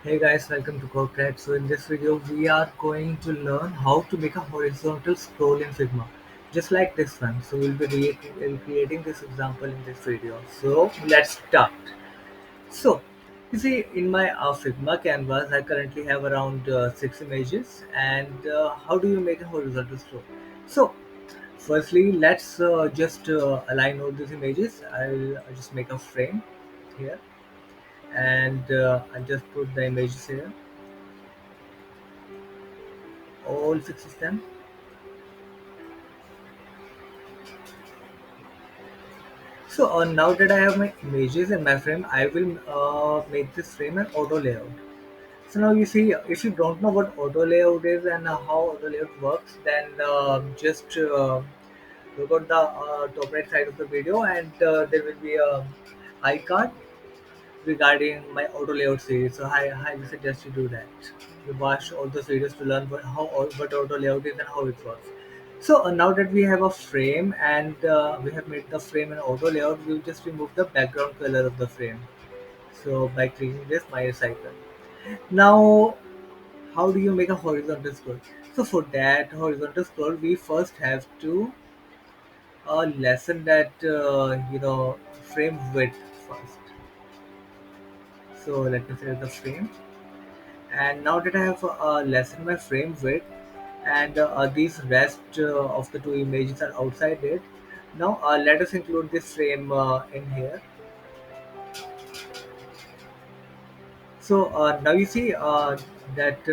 Hey guys, welcome to Corporate. So in this video, we are going to learn how to make a horizontal scroll in Figma, just like this one. So we'll creating this example in this video. So let's start. So you see, in my Figma canvas, I currently have around 6 images. And how do you make a horizontal scroll? So firstly, let's just align all these images. I'll just make a frame here, and I'll just put the images here, all six of them. So now that I have my images in my frame, I will make this frame an auto layout. So now you see, if you don't know what auto layout is and how auto layout works, then just look at the top right side of the video, and there will be a icon regarding my auto layout series. So I highly suggest you do that. You watch all those videos to learn what auto layout is and how it works. So now that we have a frame and we have made the frame an auto layout, we'll just remove the background color of the frame. So by clicking this minus icon. Now, how do you make a horizontal scroll? So for that horizontal scroll, we first have to lessen that frame width first. So let me select the frame, and now that I have lessened my frame width, and these rest of the two images are outside it. Now let us include this frame in here. So now you see that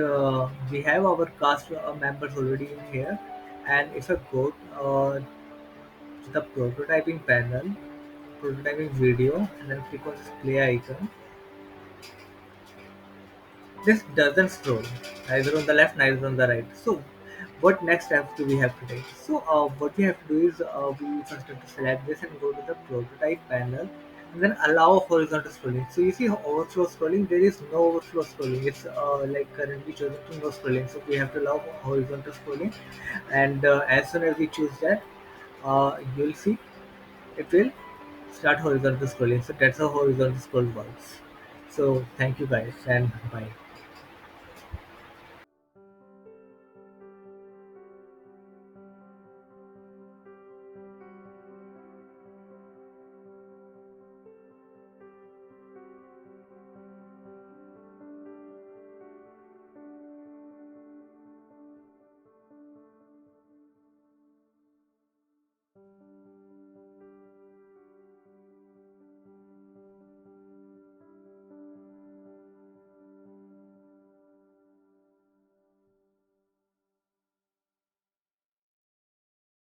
we have our cast members already in here, and if I go to the prototyping panel, prototyping video, and then click on this play icon, this doesn't scroll neither on the left neither on the right. So what next steps do we have to take? So what we have to do is we first have to select this and go to the prototype panel, and then allow horizontal scrolling. So you see overflow scrolling, there is no overflow scrolling. It's like currently chosen to no scrolling. So we have to allow horizontal scrolling, and as soon as we choose that, you'll see it will start horizontal scrolling. So that's how horizontal scroll works. So thank you guys, and bye.